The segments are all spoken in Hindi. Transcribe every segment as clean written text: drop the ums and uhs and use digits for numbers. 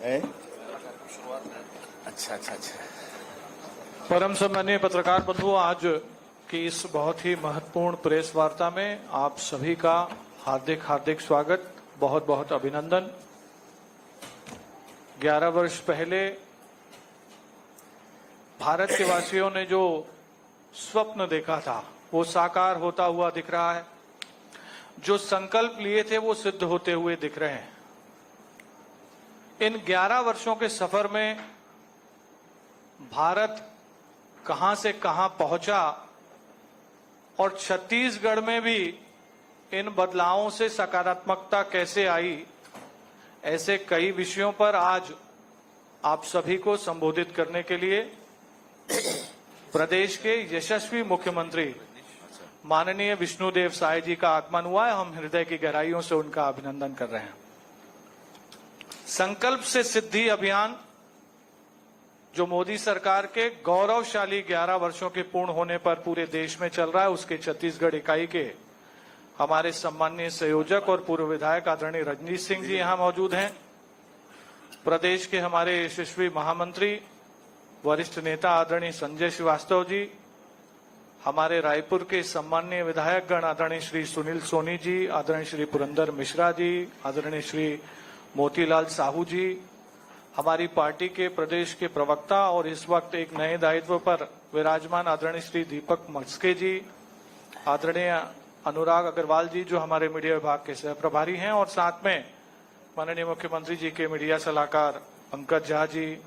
है। अच्छा अच्छा अच्छा। परम सम्मानीय पत्रकार बंधुओं, आज की इस बहुत ही महत्वपूर्ण प्रेस वार्ता में आप सभी का हार्दिक हार्दिक स्वागत, बहुत बहुत अभिनंदन। 11 वर्ष पहले भारत के वासियों ने जो स्वप्न देखा था वो साकार होता हुआ दिख रहा है। जो संकल्प लिए थे वो सिद्ध होते हुए दिख रहे हैं। इन 11 वर्षों के सफर में भारत कहां से कहां पहुंचा और छत्तीसगढ़ में भी इन बदलावों से सकारात्मकता कैसे आई, ऐसे कई विषयों पर आज आप सभी को संबोधित करने के लिए प्रदेश के यशस्वी मुख्यमंत्री माननीय विष्णुदेव साय जी का आगमन हुआ है। हम हृदय की गहराइयों से उनका अभिनंदन कर रहे हैं। संकल्प से सिद्धि अभियान जो मोदी सरकार के गौरवशाली 11 वर्षों के पूर्ण होने पर पूरे देश में चल रहा है, उसके छत्तीसगढ़ इकाई के हमारे सम्मानीय संयोजक और पूर्व विधायक आदरणीय रजनीश सिंह जी यहां मौजूद हैं। प्रदेश के हमारे यशस्वी महामंत्री वरिष्ठ नेता आदरणीय संजय श्रीवास्तव जी, हमारे रायपुर के सम्मानीय विधायक गण आदरणीय श्री सुनील सोनी जी, आदरणीय श्री पुरंदर मिश्रा जी, आदरणीय श्री मोतीलाल साहू जी, हमारी पार्टी के प्रदेश के प्रवक्ता और इस वक्त एक नए दायित्व पर विराजमान आदरणीय श्री दीपक मस्के जी, आदरणीय अनुराग अग्रवाल जी जो हमारे मीडिया विभाग के सह प्रभारी हैं, और साथ में माननीय मुख्यमंत्री जी के मीडिया सलाहकार पंकज झा जी,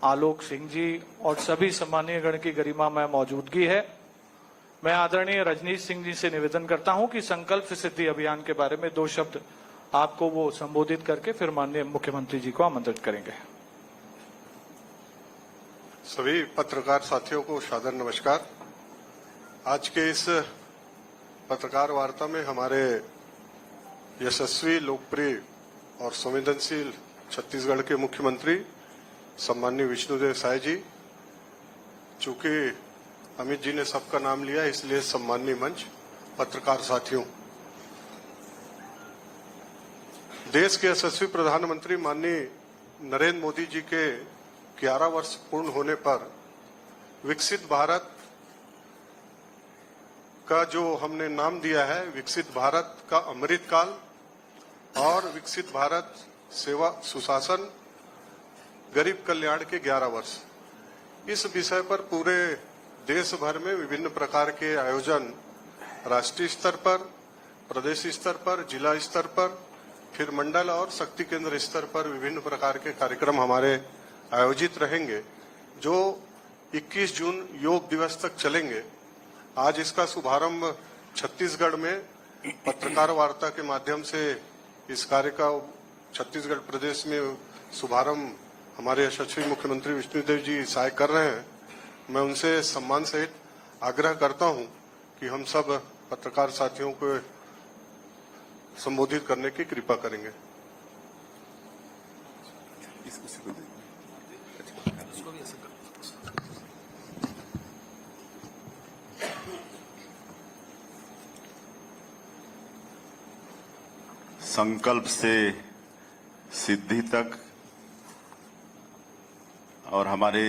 आलोक सिंह जी और सभी सम्मानीय गण की गरिमा में मौजूदगी है। मैं आदरणीय रजनीश सिंह जी से निवेदन करता हूं कि संकल्प से सिद्धि अभियान के बारे में 2 शब्द आपको वो संबोधित करके फिर माननीय मुख्यमंत्री जी को आमंत्रित करेंगे। सभी पत्रकार साथियों को सादर नमस्कार। आज के इस पत्रकार वार्ता में हमारे यशस्वी, लोकप्रिय और संवेदनशील छत्तीसगढ़ के मुख्यमंत्री सम्माननीय विष्णुदेव साय जी, चूंकि अमित जी ने सबका नाम लिया इसलिए सम्माननीय मंच, पत्रकार साथियों, देश के यशस्वी प्रधानमंत्री माननीय नरेंद्र मोदी जी के 11 वर्ष पूर्ण होने पर विकसित भारत का जो हमने नाम दिया है, विकसित भारत का अमृत काल और विकसित भारत सेवा सुशासन गरीब कल्याण के 11 वर्ष, इस विषय पर पूरे देश भर में विभिन्न प्रकार के आयोजन राष्ट्रीय स्तर पर, प्रदेश स्तर पर, जिला स्तर पर, फिर मंडल और शक्ति केंद्र स्तर पर विभिन्न प्रकार के कार्यक्रम हमारे आयोजित रहेंगे, जो 21 जून योग दिवस तक चलेंगे। आज इसका शुभारंभ छत्तीसगढ़ में पत्रकार वार्ता के माध्यम से इस कार्य का छत्तीसगढ़ प्रदेश में शुभारंभ हमारे यशस्वी मुख्यमंत्री विष्णुदेव जी साय कर रहे हैं। मैं उनसे सम्मान सहित आग्रह करता हूं कि हम सब पत्रकार साथियों को संबोधित करने की कृपा करेंगे। संकल्प से सिद्धि तक और हमारे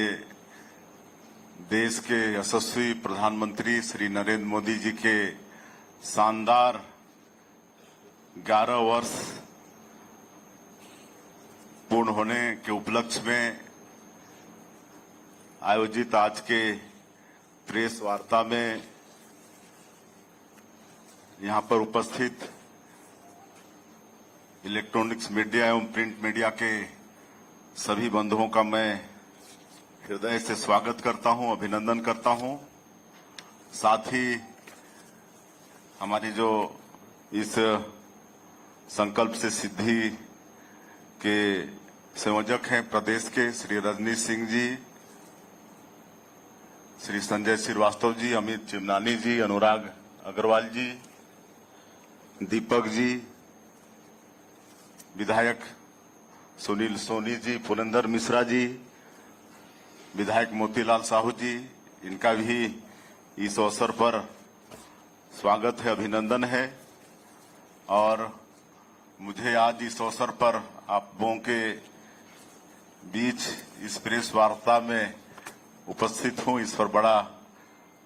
देश के यशस्वी प्रधानमंत्री श्री नरेंद्र मोदी जी के शानदार 11 वर्ष पूर्ण होने के उपलक्ष्य में आयोजित आज के प्रेस वार्ता में यहां पर उपस्थित इलेक्ट्रॉनिक्स मीडिया एवं प्रिंट मीडिया के सभी बंधुओं का मैं हृदय से स्वागत करता हूं, अभिनंदन करता हूं। साथ ही हमारी जो इस संकल्प से सिद्धि के संयोजक हैं प्रदेश के श्री रजनीश सिंह जी, श्री संजय श्रीवास्तव जी, अमित चिमनानी जी, अनुराग अग्रवाल जी, दीपक जी, विधायक सुनील सोनी जी, पुरंदर मिश्रा जी, विधायक मोतीलाल साहू जी, इनका भी इस अवसर पर स्वागत है, अभिनंदन है। और मुझे आज इस अवसर पर आप लोगों के बीच इस प्रेस वार्ता में उपस्थित हूं, इस पर बड़ा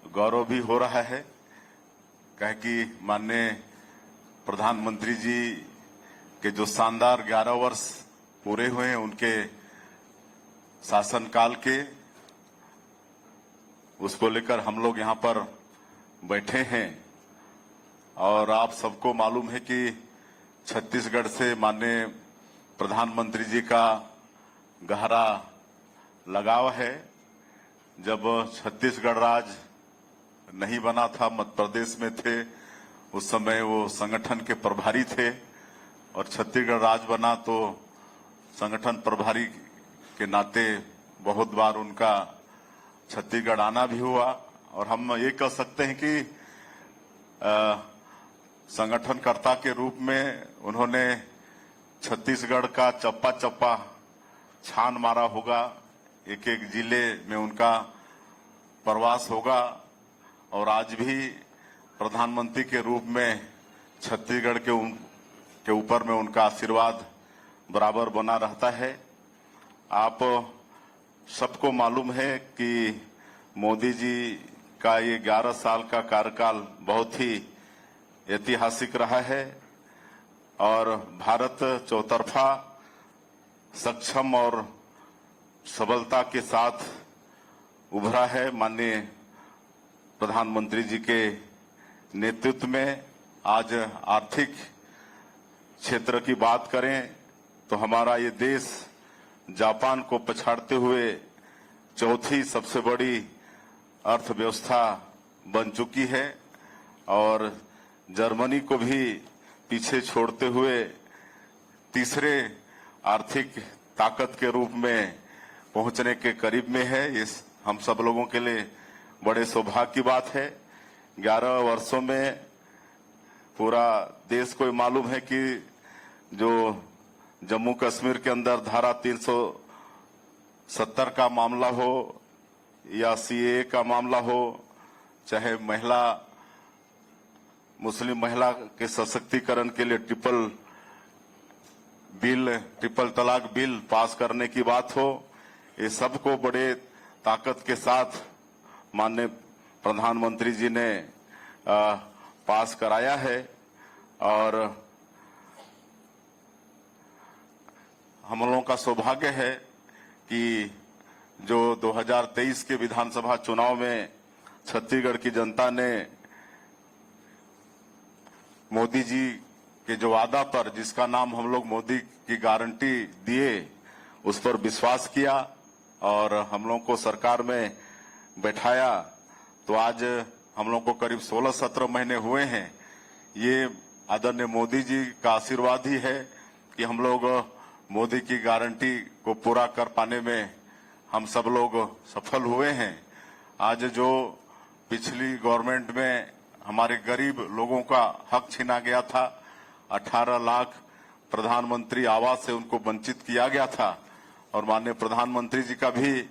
गौरव भी हो रहा है। कह कि माननीय प्रधानमंत्री जी के जो शानदार 11 वर्ष पूरे हुए हैं, उनके शासनकाल के, उसको लेकर हम लोग यहां पर बैठे हैं। और आप सबको मालूम है कि छत्तीसगढ़ से माननीय प्रधानमंत्री जी का गहरा लगाव है। जब छत्तीसगढ़ राज्य नहीं बना था, मध्य प्रदेश में थे, उस समय वो संगठन के प्रभारी थे, और छत्तीसगढ़ राज्य बना तो संगठन प्रभारी के नाते बहुत बार उनका छत्तीसगढ़ आना भी हुआ। और हम ये कह सकते हैं कि संगठनकर्ता के रूप में उन्होंने छत्तीसगढ़ का चप्पा चप्पा छान मारा होगा, एक एक जिले में उनका प्रवास होगा, और आज भी प्रधानमंत्री के रूप में छत्तीसगढ़ के ऊपर में उनका आशीर्वाद बराबर बना रहता है। आप सबको मालूम है कि मोदी जी का ये 11 साल का कार्यकाल बहुत ही ऐतिहासिक रहा है, और भारत चौतरफा सक्षम और सबलता के साथ उभरा है। माननीय प्रधानमंत्री जी के नेतृत्व में आज आर्थिक क्षेत्र की बात करें तो हमारा ये देश जापान को पछाड़ते हुए चौथी सबसे बड़ी अर्थव्यवस्था बन चुकी है, और जर्मनी को भी पीछे छोड़ते हुए तीसरे आर्थिक ताकत के रूप में पहुंचने के करीब में है। इस हम सब लोगों के लिए बड़े सौभाग्य की बात है। 11 वर्षों में पूरा देश को मालूम है कि जो जम्मू कश्मीर के अंदर धारा 370 का मामला हो या सीएए का मामला हो, चाहे मुस्लिम महिला के सशक्तिकरण के लिए ट्रिपल तलाक बिल पास करने की बात हो, ये सबको बड़े ताकत के साथ माननीय प्रधानमंत्री जी ने पास कराया है। और हम लोगों का सौभाग्य है कि जो 2023 के विधानसभा चुनाव में छत्तीसगढ़ की जनता ने मोदी जी के जो वादा पर, जिसका नाम हम लोग मोदी की गारंटी दिए, उस पर विश्वास किया और हम लोगों को सरकार में बैठाया, तो आज हम लोग को करीब 16-17 महीने हुए हैं। ये आदरणीय मोदी जी का आशीर्वाद ही है कि हम लोग मोदी की गारंटी को पूरा कर पाने में हम सब लोग सफल हुए हैं। आज जो पिछली गवर्नमेंट में हमारे गरीब लोगों का हक छीना गया था, 18 लाख प्रधानमंत्री आवास से उनको वंचित किया गया था, और माननीय प्रधानमंत्री जी का भी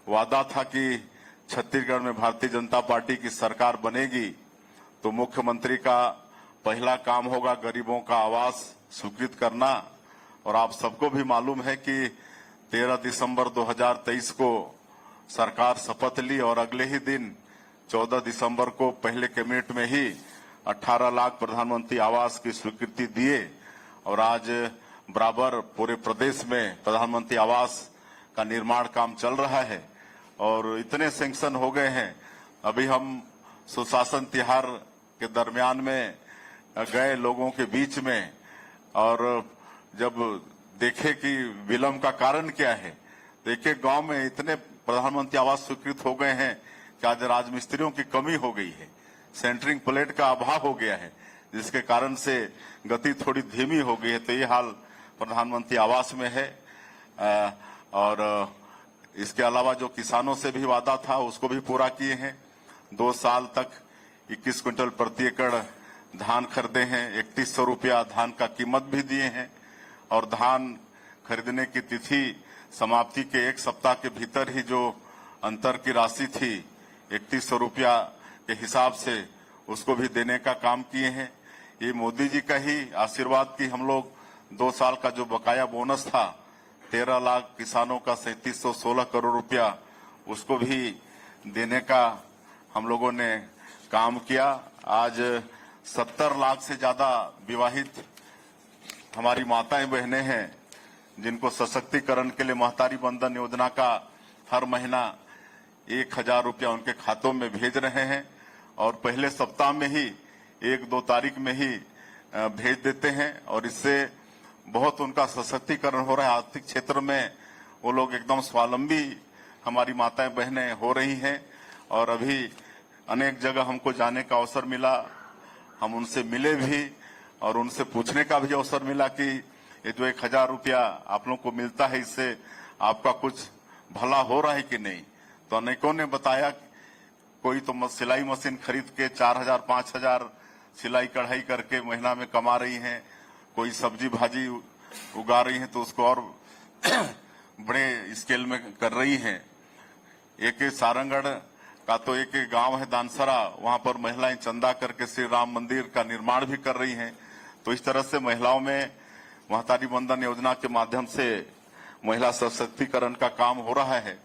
वादा था कि छत्तीसगढ़ में भारतीय जनता पार्टी की सरकार बनेगी तो मुख्यमंत्री का पहला काम होगा गरीबों का आवास स्वीकृत करना। और आप सबको भी मालूम है कि 13 दिसंबर 2023 को सरकार शपथ ली, और अगले ही दिन 14 दिसंबर को पहले कैबिनेट में ही 18 लाख प्रधानमंत्री आवास की स्वीकृति दिए, और आज बराबर पूरे प्रदेश में प्रधानमंत्री आवास का निर्माण काम चल रहा है, और इतने सैंक्शन हो गए हैं। अभी हम सुशासन तिहार के दरमियान में गए लोगों के बीच में, और जब देखे कि विलंब का कारण क्या है, तो एक गांव में इतने प्रधानमंत्री आवास स्वीकृत हो गए हैं कि आज राजमिस्त्रियों की कमी हो गई है, सेंटरिंग प्लेट का अभाव हो गया है, जिसके कारण से गति थोड़ी धीमी हो गई है। तो ये हाल प्रधानमंत्री आवास में है। और इसके अलावा जो किसानों से भी वादा था उसको भी पूरा किए हैं। 2 साल तक 21 क्विंटल प्रति एकड़ धान खरीदे हैं, 3100 रुपया धान का कीमत भी दिए हैं, और धान खरीदने की तिथि समाप्ति के 1 सप्ताह के भीतर ही जो अंतर की राशि थी 3100 रुपया के हिसाब से उसको भी देने का काम किए हैं। ये मोदी जी का ही आशीर्वाद कि हम लोग 2 साल का जो बकाया बोनस था 13 लाख किसानों का 3716 करोड़ रुपया उसको भी देने का हम लोगों ने काम किया। आज 70 लाख से ज्यादा विवाहित हमारी माताएं बहनें हैं जिनको सशक्तिकरण के लिए महतारी बंधन योजना का हर महीना 1000 रुपया उनके खातों में भेज रहे हैं और पहले सप्ताह में ही 1-2 तारीख में ही भेज देते हैं और इससे बहुत उनका सशक्तिकरण हो रहा है। आर्थिक क्षेत्र में वो लोग एकदम स्वावलंबी हमारी माताएं बहनें हो रही हैं और अभी अनेक जगह हमको जाने का अवसर मिला, हम उनसे मिले भी और उनसे पूछने का भी अवसर मिला कि ये जो 1000 रुपया आप लोग को मिलता है इससे आपका कुछ भला हो रहा है कि नहीं। तो अनेकों ने बताया कोई तो सिलाई मशीन खरीद के 4000-5000 सिलाई कढ़ाई करके महीना में कमा रही हैं, कोई सब्जी भाजी उगा रही हैं तो उसको और बड़े स्केल में कर रही हैं। एक सारंगढ़ का तो एक गांव है दानसरा, वहां पर महिलाएं चंदा करके श्री राम मंदिर का निर्माण भी कर रही हैं। तो इस तरह से महिलाओं में महतारी बंधन योजना के माध्यम से महिला सशक्तिकरण का काम हो रहा है।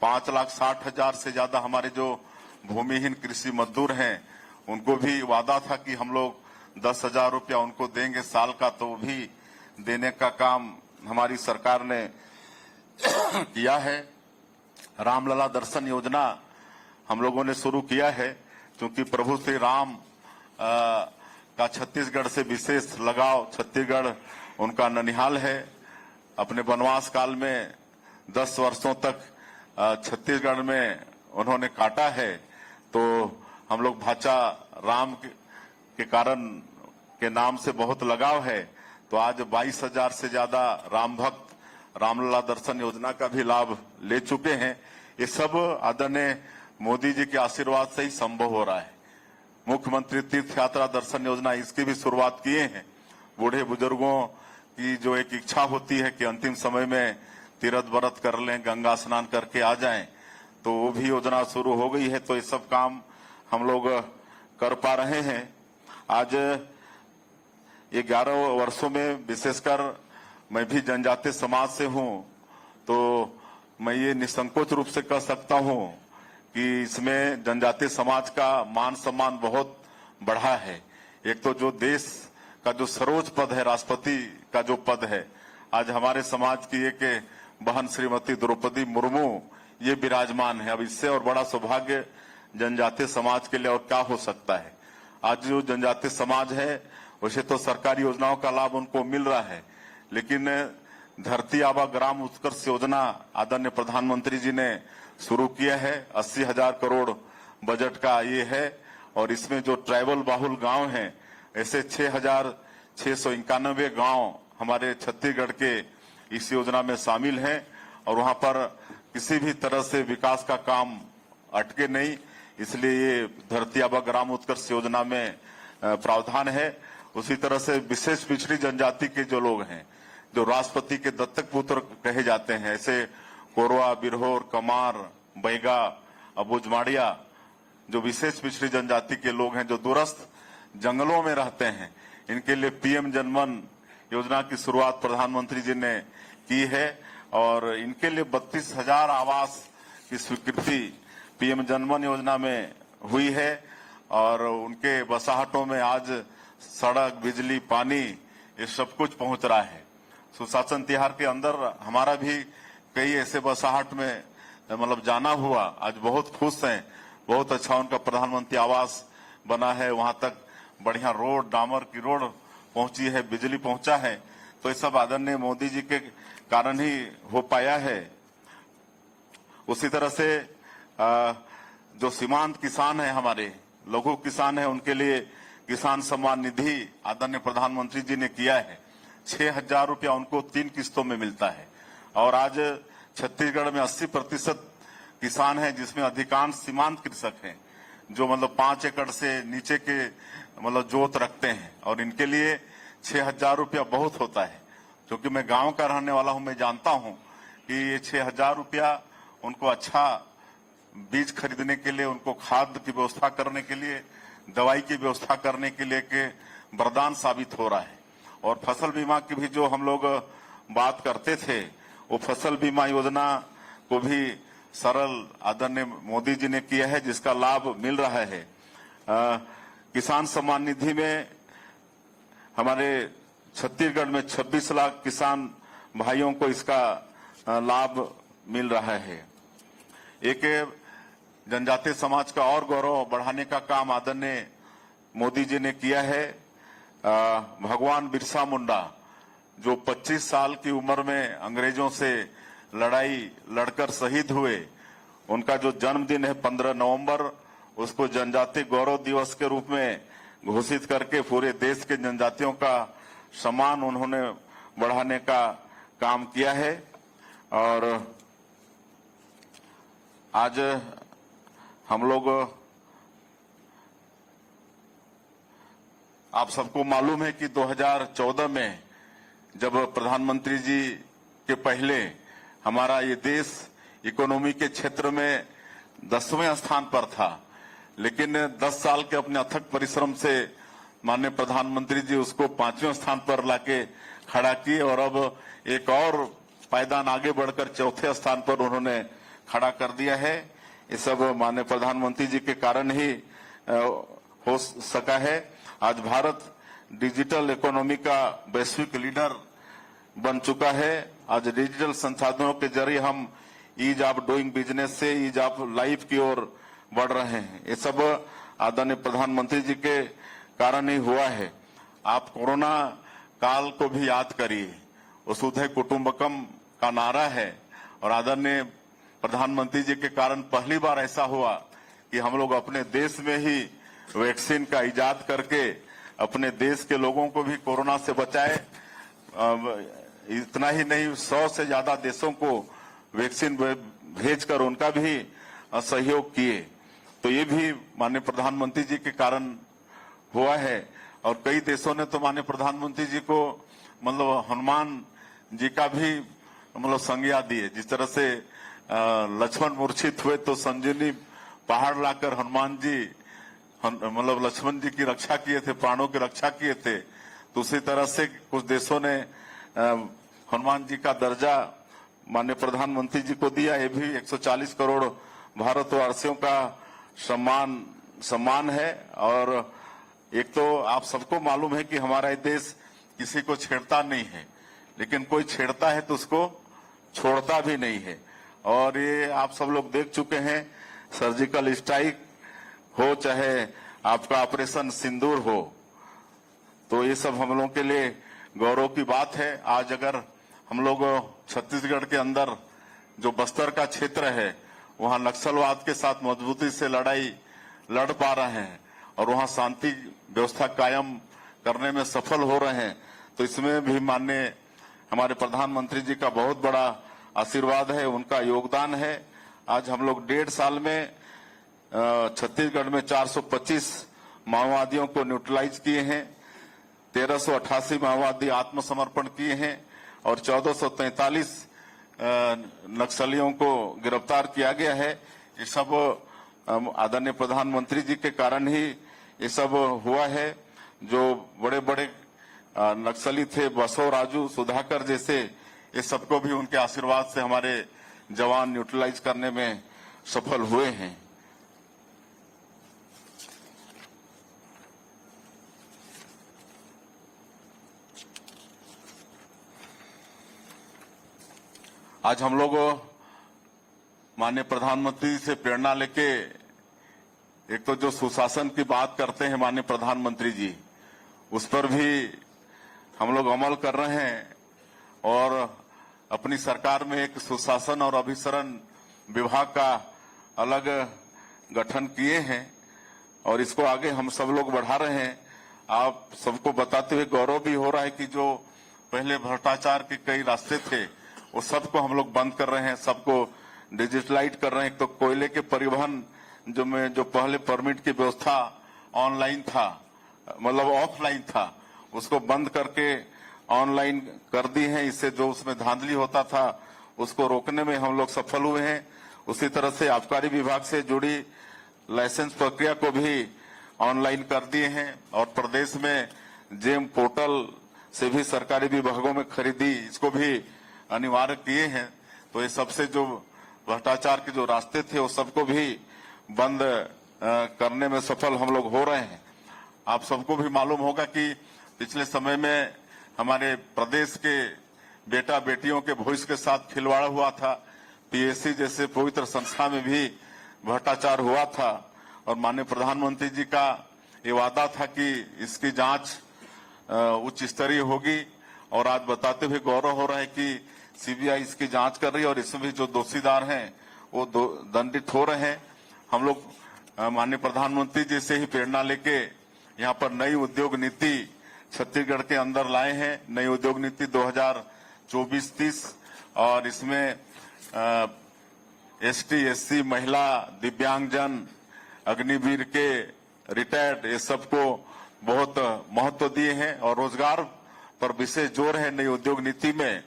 5,60,000 से ज्यादा हमारे जो भूमिहीन कृषि मजदूर हैं उनको भी वादा था कि हम लोग 10,000 रुपया उनको देंगे साल का, तो वो भी देने का काम हमारी सरकार ने किया है। रामलला दर्शन योजना हम लोगों ने शुरू किया है क्योंकि प्रभु श्री राम का छत्तीसगढ़ से विशेष लगाव, छत्तीसगढ़ उनका ननिहाल है। अपने वनवास काल में 10 वर्षों तक छत्तीसगढ़ में उन्होंने काटा है, तो हम लोग भाचा राम के कारण के नाम से बहुत लगाव है। तो आज 22,000 से ज्यादा राम भक्त रामलला दर्शन योजना का भी लाभ ले चुके हैं। ये सब आदरणीय मोदी जी के आशीर्वाद से ही संभव हो रहा है। मुख्यमंत्री तीर्थ यात्रा दर्शन योजना इसकी भी शुरुआत किए हैं। बूढ़े बुजुर्गों की जो एक इच्छा होती है कि अंतिम समय में तीर्थ व्रत कर लें, गंगा स्नान करके आ जाएं, तो वो भी योजना शुरू हो गई है। तो ये सब काम हम लोग कर पा रहे हैं। आज ये 11 वर्षों में विशेषकर मैं भी जनजातीय समाज से हूं, तो मैं ये निसंकोच रूप से कह सकता हूं कि इसमें जनजातीय समाज का मान सम्मान बहुत बढ़ा है। एक तो जो देश का जो सर्वोच्च पद है, राष्ट्रपति का जो पद है, आज हमारे समाज की एक बहन श्रीमती द्रौपदी मुर्मू ये विराजमान है। अब इससे और बड़ा सौभाग्य जनजातीय समाज के लिए और क्या हो सकता है। आज जो जनजातीय समाज है वैसे तो सरकारी योजनाओं का लाभ उनको मिल रहा है, लेकिन धरती आबा ग्राम उत्कर्ष योजना आदरणीय प्रधानमंत्री जी ने शुरू किया है। 80,000 करोड़ बजट का ये है और इसमें जो ट्राइबल बाहुल गांव हैं, ऐसे 6,691 गांव हमारे छत्तीसगढ़ के इस योजना में शामिल हैं और वहां पर किसी भी तरह से विकास का काम अटके नहीं, इसलिए ये धरती आबा ग्राम उत्कर्ष योजना में प्रावधान है। उसी तरह से विशेष पिछड़ी जनजाति के जो लोग हैं, जो राष्ट्रपति के दत्तक पुत्र कहे जाते हैं, ऐसे कोरवा, बिरहोर, कमार, बैगा, अबुझमाड़िया, जो विशेष पिछड़ी जनजाति के लोग हैं जो दूरस्थ जंगलों में रहते हैं, इनके लिए पीएम जनमन योजना की शुरुआत प्रधानमंत्री जी ने की है और इनके लिए 32,000 आवास की स्वीकृति पीएम जनमन योजना में हुई है और उनके बसाहटों में आज सड़क, बिजली, पानी ये सब कुछ पहुंच रहा है। सुशासन तिहार के अंदर हमारा भी कई ऐसे बसाहट में मतलब जाना हुआ, आज बहुत खुश हैं। बहुत अच्छा उनका प्रधानमंत्री आवास बना है, वहां तक बढ़िया रोड, डामर की रोड पहुंची है, बिजली पहुंचा है। तो ये सब आदरणीय मोदी जी के कारण ही हो पाया है। उसी तरह से जो सीमांत किसान है, हमारे लघु किसान है, उनके लिए किसान सम्मान निधि आदरणीय प्रधानमंत्री जी ने किया है। 6,000 रुपया उनको 3 किस्तों में मिलता है और आज छत्तीसगढ़ में 80% किसान हैं जिसमें अधिकांश सीमांत कृषक हैं, जो मतलब 5 एकड़ से नीचे के मतलब जोत रखते हैं और इनके लिए 6,000 रुपया बहुत होता है। क्योंकि मैं गांव का रहने वाला हूं, मैं जानता हूं कि ये 6,000 रुपया उनको अच्छा बीज खरीदने के लिए, उनको खाद की व्यवस्था करने के लिए, दवाई की व्यवस्था करने के लिए के वरदान साबित हो रहा है। और फसल बीमा की भी जो हम लोग बात करते थे, वो फसल बीमा योजना को भी सरल आदरणीय मोदी जी ने किया है, जिसका लाभ मिल रहा है। किसान सम्मान निधि में हमारे छत्तीसगढ़ में 26 लाख किसान भाइयों को इसका लाभ मिल रहा है। एक जनजातीय समाज का और गौरव बढ़ाने का काम आदरणीय मोदी जी ने किया है। भगवान बिरसा मुंडा जो 25 साल की उम्र में अंग्रेजों से लड़ाई लड़कर शहीद हुए, उनका जो जन्मदिन है 15 नवंबर, उसको जनजातीय गौरव दिवस के रूप में घोषित करके पूरे देश के जनजातियों का सम्मान उन्होंने बढ़ाने का काम किया है। और आज हम लोग, आप सबको मालूम है कि 2014 में जब प्रधानमंत्री जी के पहले हमारा ये देश इकोनॉमी के क्षेत्र में 10वें स्थान पर था, लेकिन 10 साल के अपने अथक परिश्रम से माननीय प्रधानमंत्री जी उसको 5वें स्थान पर लाके खड़ा किए और अब एक और पायदान आगे बढ़कर 4थे स्थान पर उन्होंने खड़ा कर दिया है। ये सब माननीय प्रधानमंत्री जी के कारण ही हो सका है। आज भारत डिजिटल इकोनॉमी का वैश्विक लीडर बन चुका है। आज डिजिटल संसाधनों के जरिए हम ईज ऑफ डूइंग बिजनेस से ईज ऑफ लाइफ की ओर बढ़ रहे हैं। ये सब आदरणीय प्रधानमंत्री जी के कारण ही हुआ है। आप कोरोना काल को भी याद करिए, वसुधैव कुटुंबकम का नारा है और आदरणीय प्रधानमंत्री जी के कारण पहली बार ऐसा हुआ कि हम लोग अपने देश में ही वैक्सीन का इजाद करके अपने देश के लोगों को भी कोरोना से बचाए। इतना ही नहीं, 100 से ज्यादा देशों को वैक्सीन भेजकर उनका भी सहयोग किए। तो ये भी माननीय प्रधानमंत्री जी के कारण हुआ है। और कई देशों ने तो माननीय प्रधानमंत्री जी को मतलब हनुमान जी का भी मतलब संज्ञा दिए। जिस तरह से लक्ष्मण मूर्छित हुए तो संजीवनी पहाड़ लाकर हनुमान जी मतलब लक्ष्मण जी की रक्षा किए थे, प्राणों की रक्षा किए थे। तो उसी तरह से कुछ देशों ने हनुमान जी का दर्जा माननीय प्रधानमंत्री जी को दिया। ये भी 140 करोड़ भारतवासियों का सम्मान है। और एक तो आप सबको मालूम है कि हमारा ये देश किसी को छेड़ता नहीं है, लेकिन कोई छेड़ता है तो उसको छोड़ता भी नहीं है। और ये आप सब लोग देख चुके हैं, सर्जिकल स्ट्राइक हो चाहे आपका ऑपरेशन सिंदूर हो, तो ये सब हम लोगों के लिए गौरव की बात है। आज अगर हम लोग छत्तीसगढ़ के अंदर जो बस्तर का क्षेत्र है, वहां नक्सलवाद के साथ मजबूती से लड़ाई लड़ पा रहे हैं और वहां शांति व्यवस्था कायम करने में सफल हो रहे हैं, तो इसमें भी माननीय हमारे प्रधानमंत्री जी का बहुत बड़ा आशीर्वाद है, उनका योगदान है। आज हम लोग 1.5 साल में छत्तीसगढ़ में 425 माओवादियों को न्यूट्रलाइज किए हैं, 1388 माओवादी आत्मसमर्पण किए हैं और 1443 नक्सलियों को गिरफ्तार किया गया है। ये सब आदरणीय प्रधानमंत्री जी के कारण ही ये सब हुआ है। जो बड़े बड़े नक्सली थे, बसो राजू सुधाकर जैसे, ये सबको भी उनके आशीर्वाद से हमारे जवान न्यूट्रलाइज करने में सफल हुए हैं। आज हम लोग माननीय प्रधानमंत्री से प्रेरणा लेके एक तो जो सुशासन की बात करते हैं माननीय प्रधानमंत्री जी, उस पर भी हम लोग अमल कर रहे हैं और अपनी सरकार में एक सुशासन और अभिसरण विभाग का अलग गठन किए हैं और इसको आगे हम सब लोग बढ़ा रहे हैं। आप सबको बताते हुए गौरव भी हो रहा है कि जो पहले भ्रष्टाचार के कई रास्ते थे वो सबको हम लोग बंद कर रहे हैं, सबको डिजिटलाइज कर रहे हैं। तो कोयले के परिवहन जो पहले परमिट की व्यवस्था ऑनलाइन था, मतलब ऑफलाइन था, उसको बंद करके ऑनलाइन कर दी है। इससे जो उसमें धांधली होता था उसको रोकने में हम लोग सफल हुए हैं। उसी तरह से आबकारी विभाग से जुड़ी लाइसेंस प्रक्रिया को भी ऑनलाइन कर दिए हैं और प्रदेश में जेम पोर्टल से भी सरकारी विभागों में खरीदी, इसको भी अनिवार्य किए हैं, तो ये सबसे जो भ्रष्टाचार के जो रास्ते थे वो सबको भी बंद करने में सफल हम लोग हो रहे हैं। आप सबको भी मालूम होगा कि पिछले समय में हमारे प्रदेश के बेटा बेटियों के भविष्य के साथ खिलवाड़ हुआ था। पीएससी जैसे पवित्र संस्था में भी भ्रष्टाचार हुआ था और माननीय प्रधानमंत्री जी का ये वादा था कि इसकी जांच उच्च स्तरीय होगी और आज बताते हुए गौरव हो रहा है कि सीबीआई इसकी जांच कर रही है और इसमें भी जो दोषीदार हैं वो दंडित हो रहे हैं। हम लोग माननीय प्रधानमंत्री जी से ही प्रेरणा लेके यहाँ पर नई उद्योग नीति छत्तीसगढ़ के अंदर लाए हैं। नई उद्योग नीति 2024-30 और इसमें एसटी एससी महिला दिव्यांगजन अग्निवीर के रिटायर्ड ये सबको बहुत महत्व दिए हैं और रोजगार पर विशेष जोर है। नई उद्योग नीति में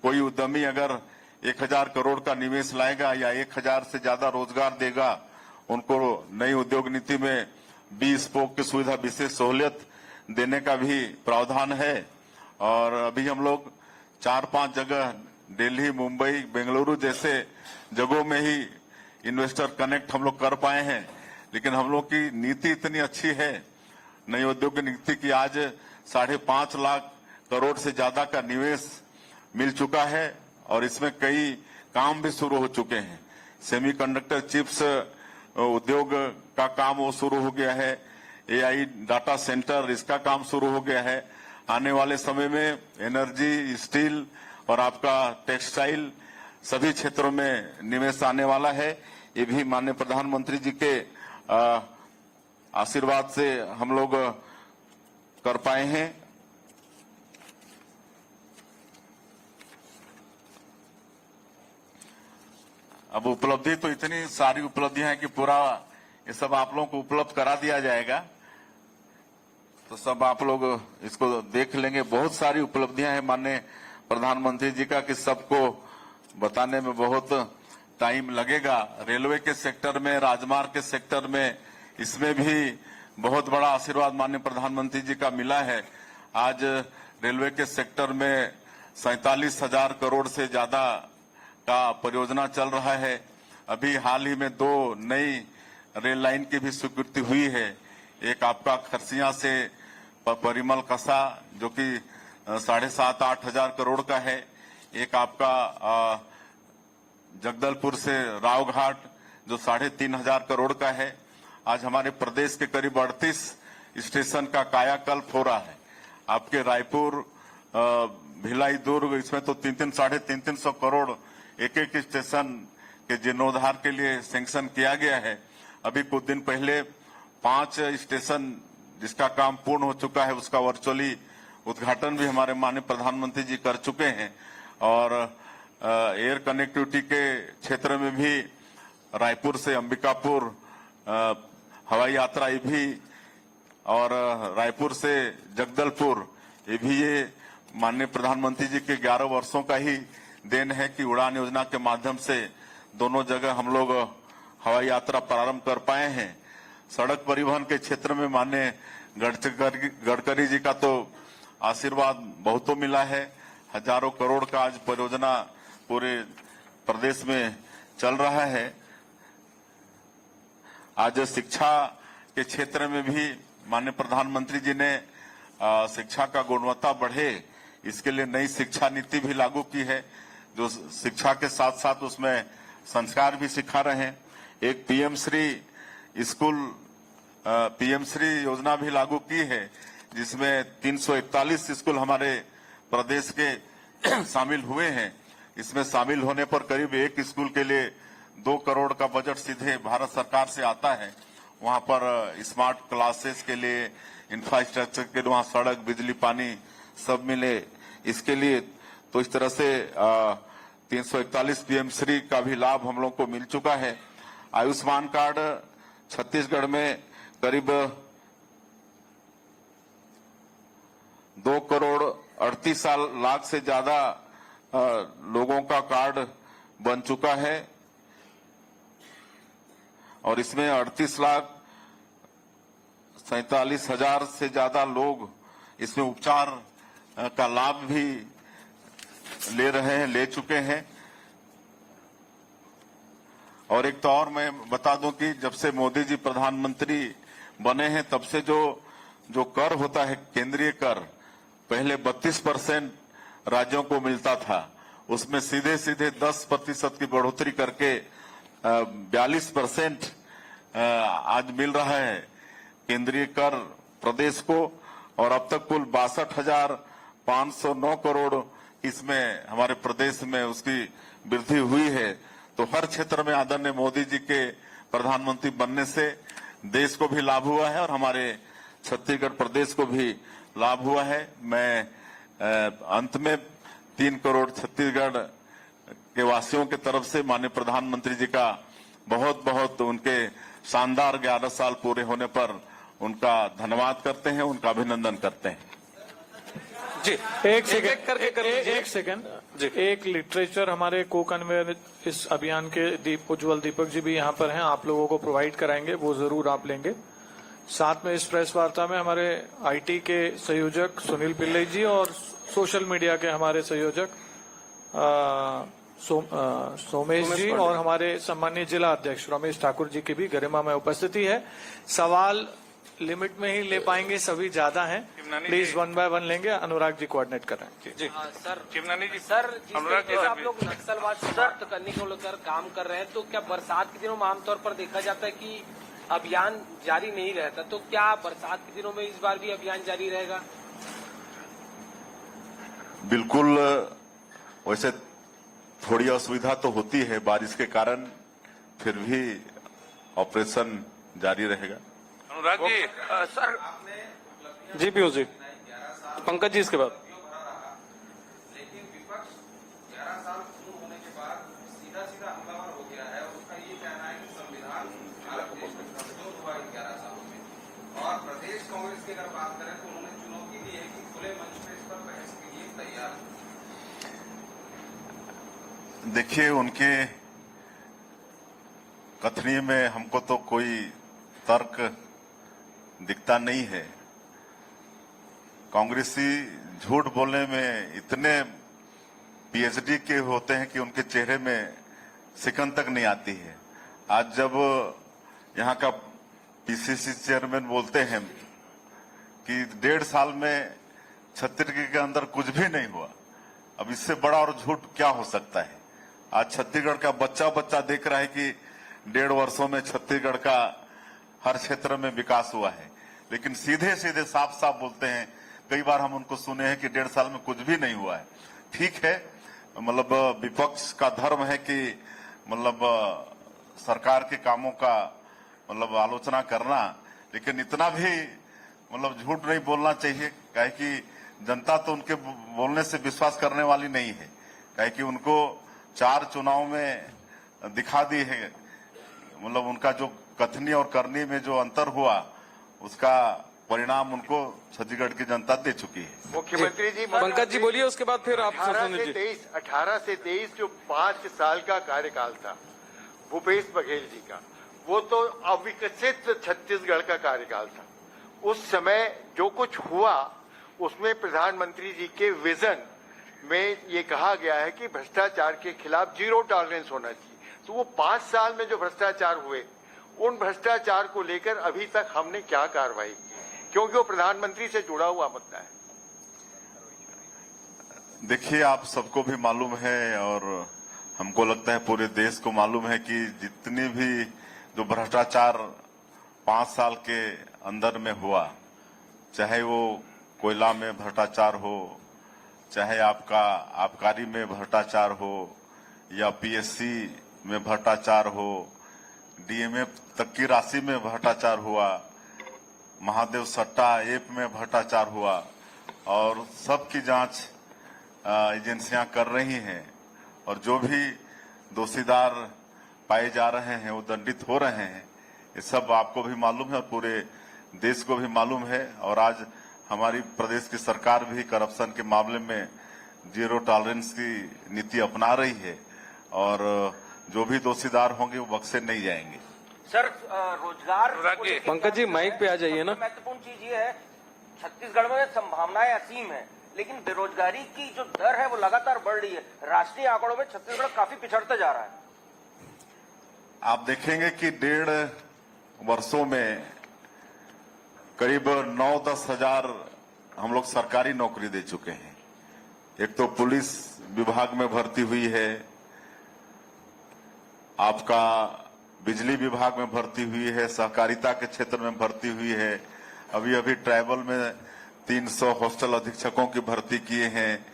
कोई उद्यमी अगर 1000 करोड़ का निवेश लाएगा या 1000 से ज्यादा रोजगार देगा, उनको नई उद्योग नीति में 20 स्पोक की सुविधा विशेष सहूलियत देने का भी प्रावधान है। और अभी हम लोग 4-5 जगह दिल्ली, मुंबई, बेंगलुरु जैसे जगहों में ही इन्वेस्टर कनेक्ट हम लोग कर पाए हैं। लेकिन हम लोग की नीति इतनी अच्छी है नई उद्योग नीति की, आज 5.5 लाख करोड़ से ज्यादा का निवेश मिल चुका है और इसमें कई काम भी शुरू हो चुके हैं। सेमीकंडक्टर चिप्स उद्योग का काम वो शुरू हो गया है। एआई डाटा सेंटर इसका काम शुरू हो गया है। आने वाले समय में एनर्जी, स्टील और आपका टेक्सटाइल सभी क्षेत्रों में निवेश आने वाला है। ये भी माननीय प्रधानमंत्री जी के आशीर्वाद से हम लोग कर पाए हैं। अब उपलब्धि तो इतनी सारी उपलब्धियां हैं कि पूरा ये सब आप लोगों को उपलब्ध करा दिया जाएगा, तो सब आप लोग इसको देख लेंगे। बहुत सारी उपलब्धियां हैं माननीय प्रधानमंत्री जी का कि सबको बताने में बहुत टाइम लगेगा। रेलवे के सेक्टर में, राजमार्ग के सेक्टर में, इसमें भी बहुत बड़ा आशीर्वाद माननीय प्रधानमंत्री जी का मिला है। आज रेलवे के सेक्टर में 47,000 करोड़ से ज्यादा का परियोजना चल रहा है। अभी हाल ही में 2 नई रेल लाइन की भी स्वीकृति हुई है। एक आपका खरसिया से परिमल कसा जो कि 7,500-8 हजार करोड़ का है। एक आपका जगदलपुर से रावघाट जो 3,500 करोड़ का है। आज हमारे प्रदेश के करीब 38 स्टेशन का कायाकल्प हो रहा है। आपके रायपुर, भिलाई, दुर्ग, इसमें तो 300-350 करोड़ एक स्टेशन के जीर्णोद्धार के लिए सैंक्शन किया गया है। अभी कुछ दिन पहले 5 स्टेशन जिसका काम पूर्ण हो चुका है उसका वर्चुअली उद्घाटन भी हमारे माननीय प्रधानमंत्री जी कर चुके हैं। और एयर कनेक्टिविटी के क्षेत्र में भी रायपुर से अंबिकापुर हवाई यात्रा ये भी और रायपुर से जगदलपुर ये भी ये माननीय प्रधानमंत्री जी के 11 वर्षों का ही देन है कि उड़ान योजना के माध्यम से दोनों जगह हम लोग हवाई यात्रा प्रारंभ कर पाए हैं। सड़क परिवहन के क्षेत्र में माननीय गडकरी जी का तो आशीर्वाद बहुतों मिला है। हजारों करोड़ का आज परियोजना पूरे प्रदेश में चल रहा है। आज शिक्षा के क्षेत्र में भी माननीय प्रधानमंत्री जी ने शिक्षा का गुणवत्ता बढ़े इसके लिए नई शिक्षा नीति भी लागू की है, जो शिक्षा के साथ साथ उसमें संस्कार भी सिखा रहे हैं। एक पीएम श्री योजना भी लागू की है जिसमें 341 स्कूल हमारे प्रदेश के शामिल हुए हैं। इसमें शामिल होने पर करीब एक स्कूल के लिए 2 करोड़ का बजट सीधे भारत सरकार से आता है। वहां पर स्मार्ट क्लासेस के लिए, इंफ्रास्ट्रक्चर के लिए, वहां सड़क, बिजली, पानी सब मिले इसके लिए। तो इस तरह से 341 पीएम श्री का भी लाभ हम लोग को मिल चुका है। आयुष्मान कार्ड छत्तीसगढ़ में करीब 2 करोड़ 38 लाख से ज्यादा लोगों का कार्ड बन चुका है और इसमें 38,47,000 से ज्यादा लोग इसमें उपचार का लाभ भी ले रहे हैं, ले चुके हैं। और एक तो और मैं बता दूं कि जब से मोदी जी प्रधानमंत्री बने हैं तब से जो कर होता है केंद्रीय कर, पहले 32% राज्यों को मिलता था, उसमें सीधे सीधे 10% की बढ़ोतरी करके 42% आज मिल रहा है केंद्रीय कर प्रदेश को। और अब तक कुल 62,509 करोड़ इसमें हमारे प्रदेश में उसकी वृद्धि हुई है। तो हर क्षेत्र में आदरणीय मोदी जी के प्रधानमंत्री बनने से देश को भी लाभ हुआ है और हमारे छत्तीसगढ़ प्रदेश को भी लाभ हुआ है। मैं अंत में 3 करोड़ छत्तीसगढ़ के वासियों की तरफ से माननीय प्रधानमंत्री जी का बहुत बहुत उनके शानदार 11 साल पूरे होने पर उनका धन्यवाद करते हैं, उनका अभिनंदन करते हैं। जी एक सेकंड जी, एक लिटरेचर हमारे को कन्वेयर इस अभियान के उज्जवल दीपक जी भी यहाँ पर हैं, आप लोगों को प्रोवाइड कराएंगे, वो जरूर आप लेंगे। साथ में इस प्रेस वार्ता में हमारे आईटी के संयोजक सुनील पिल्लई जी और सोशल मीडिया के हमारे संयोजक सोमेश जी और हमारे सम्मानीय जिला अध्यक्ष रमेश ठाकुर जी की भी गरिमा में उपस्थिति है। सवाल लिमिट में ही ले पाएंगे, सभी ज्यादा हैं, प्लीज 1 बाय 1 लेंगे। अनुराग जी कोऑर्डिनेट कर रहे हैं जी। सर चिमनानी जी, सर जैसे आप लोग नक्सलवाद समाप्त करने को लेकर काम कर रहे हैं, तो क्या बरसात के दिनों में आमतौर पर देखा जाता है कि अभियान जारी नहीं रहता, तो क्या बरसात के दिनों में इस बार भी अभियान जारी रहेगा? बिल्कुल, वैसे थोड़ी असुविधा तो होती है बारिश के कारण, फिर भी ऑपरेशन जारी रहेगा। अनुराग जी, सर जी पीयूष जी, पंकज जी इसके बाद। लेकिन विपक्ष 11 साल शुरू होने के बाद सीधा हमलावर हो गया है। उसका ये कहना है कि संविधान भारत देश में संशोधन हुआ 11 सालों में। और प्रदेश कांग्रेस की अगर बात करें तो उन्होंने चुनौती दी है कि खुले मंच में इस पर बहस के लिए तैयार है। देखिए, उनके कथनी में हमको तो कोई तर्क दिखता नहीं है। कांग्रेसी झूठ बोलने में इतने पीएचडी के होते हैं कि उनके चेहरे में सिकन तक नहीं आती है। आज जब यहाँ का पीसीसी चेयरमैन बोलते हैं कि 1.5 साल में छत्तीसगढ़ के अंदर कुछ भी नहीं हुआ, अब इससे बड़ा और झूठ क्या हो सकता है। आज छत्तीसगढ़ का बच्चा देख रहा है कि 1.5 वर्षों में छत्तीसगढ़ का हर क्षेत्र में विकास हुआ है, लेकिन सीधे साफ बोलते हैं। कई बार हम उनको सुने हैं कि 1.5 साल में कुछ भी नहीं हुआ है। ठीक है, मतलब विपक्ष का धर्म है कि मतलब सरकार के कामों का मतलब आलोचना करना, लेकिन इतना भी मतलब झूठ नहीं बोलना चाहिए। काहे कि जनता तो उनके बोलने से विश्वास करने वाली नहीं है। काहे कि उनको 4 चुनाव में दिखा दी है, मतलब उनका जो कथनी और करनी में जो अंतर हुआ उसका परिणाम उनको छत्तीसगढ़ की जनता दे चुकी है। मुख्यमंत्री जी, पंकज जी बोलिए, उसके बाद फिर आप 18 से 23 जो 5 साल का कार्यकाल था भूपेश बघेल जी का, वो तो अविकसित छत्तीसगढ़ का कार्यकाल था। उस समय जो कुछ हुआ उसमें प्रधानमंत्री जी के विजन में ये कहा गया है कि भ्रष्टाचार के खिलाफ 0 टॉलरेंस होना चाहिए। तो वो 5 साल में जो भ्रष्टाचार हुए, उन भ्रष्टाचार को लेकर अभी तक हमने क्या कार्रवाई की, क्योंकि वो प्रधानमंत्री से जुड़ा हुआ मुद्दा है। देखिए, आप सबको भी मालूम है और हमको लगता है पूरे देश को मालूम है कि जितनी भी जो भ्रष्टाचार 5 साल के अंदर में हुआ, चाहे वो कोयला में भ्रष्टाचार हो, चाहे आपका आबकारी में भ्रष्टाचार हो, या पीएससी में भ्रष्टाचार हो, डीएमएफ तक की राशि में भ्रष्टाचार हुआ, महादेव सट्टा ऐप में भ्रष्टाचार हुआ, और सबकी जांच एजेंसियां कर रही हैं। और जो भी दोषीदार पाए जा रहे हैं वो दंडित हो रहे हैं। ये सब आपको भी मालूम है और पूरे देश को भी मालूम है। और आज हमारी प्रदेश की सरकार भी करप्शन के मामले में 0 टॉलरेंस की नीति अपना रही है और जो भी दोषीदार होंगे वो बख्शे नहीं जाएंगे। सर, रोजगार, पंकज जी माइक पे आ जाइए ना। महत्वपूर्ण चीज ये है, छत्तीसगढ़ में संभावनाएं असीम है, लेकिन बेरोजगारी की जो दर है वो लगातार बढ़ रही है। राष्ट्रीय आंकड़ों में छत्तीसगढ़ काफी पिछड़ता जा रहा है। आप देखेंगे कि 1.5 वर्षों में करीब 9-10 हजार हम लोग सरकारी नौकरी दे चुके हैं। एक तो पुलिस विभाग में भर्ती हुई है, आपका बिजली विभाग में भर्ती हुई है, सहकारिता के क्षेत्र में भर्ती हुई है, अभी ट्राइबल में 300 हॉस्टल अधीक्षकों की भर्ती किए हैं,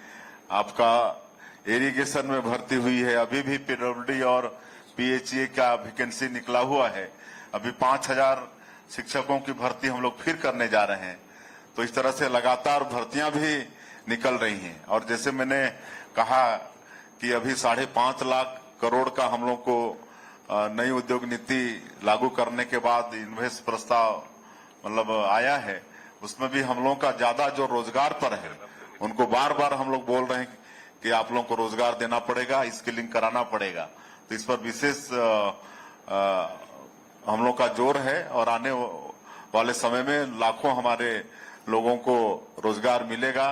आपका इरिगेशन में भर्ती हुई है, अभी भी पीडब्ल्यूडी और पीएचई का वैकेंसी निकला हुआ है, अभी 5000 शिक्षकों की भर्ती हम लोग फिर करने जा रहे हैं। तो इस तरह से लगातार भर्तियां भी निकल रही हैं। और जैसे मैंने कहा कि अभी 5.5 लाख करोड़ का हम लोग को नई उद्योग नीति लागू करने के बाद इन्वेस्ट प्रस्ताव मतलब आया है, उसमें भी हम लोगों का ज्यादा जो रोजगार पर है, उनको बार बार हम लोग बोल रहे हैं कि आप लोगों को रोजगार देना पड़ेगा, स्किलिंग कराना पड़ेगा। तो इस पर विशेष हम लोग का जोर है और आने वाले समय में लाखों हमारे लोगों को रोजगार मिलेगा।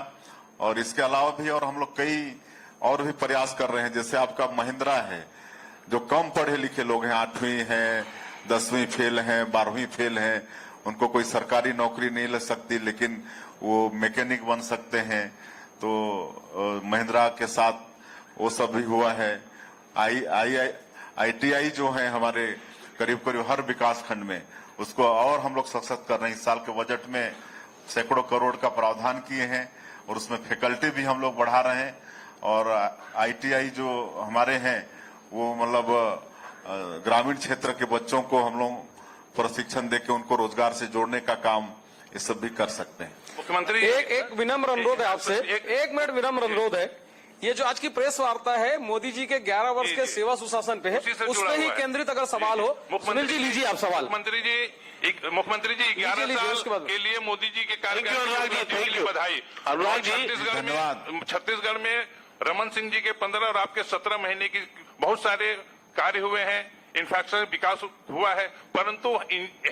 और इसके अलावा भी और हम लोग कई और भी प्रयास कर रहे हैं। जैसे आपका महिंद्रा है, जो कम पढ़े लिखे लोग हैं, 8वीं हैं, 10वीं फेल हैं, 12वीं फेल हैं, उनको कोई सरकारी नौकरी नहीं लग सकती, लेकिन वो मैकेनिक बन सकते हैं। तो महिंद्रा के साथ वो सब भी हुआ है। ITI जो है हमारे करीब हर विकास खंड में, उसको और हम लोग सशक्त कर रहे हैं। इस साल के बजट में सैकड़ों करोड़ का प्रावधान किए हैं और उसमें फैकल्टी भी हम लोग बढ़ा रहे हैं। और ITI जो हमारे हैं वो मतलब ग्रामीण क्षेत्र के बच्चों को हम लोग प्रशिक्षण देके उनको रोजगार से जोड़ने का काम ये सब भी कर सकते हैं। मुख्यमंत्री एक विनम्र अनुरोध है आपसे, एक मिनट विनम्र अनुरोध है। ये जो आज की प्रेस वार्ता है मोदी जी के 11 वर्ष के सेवा सुशासन पे है, उसमें ही केंद्रित अगर सवाल हो, सुनील जी लीजिए आप सवाल। मुख्यमंत्री जी 11 साल के लिए मोदी जी के कार्यकाल के लिए बधाई। अनुराग जी छत्तीसगढ़ में रमन सिंह जी के 15 और आपके 17 महीने की बहुत सारे कार्य हुए हैं, इंफ्रास्ट्रक्चर विकास हुआ है, परंतु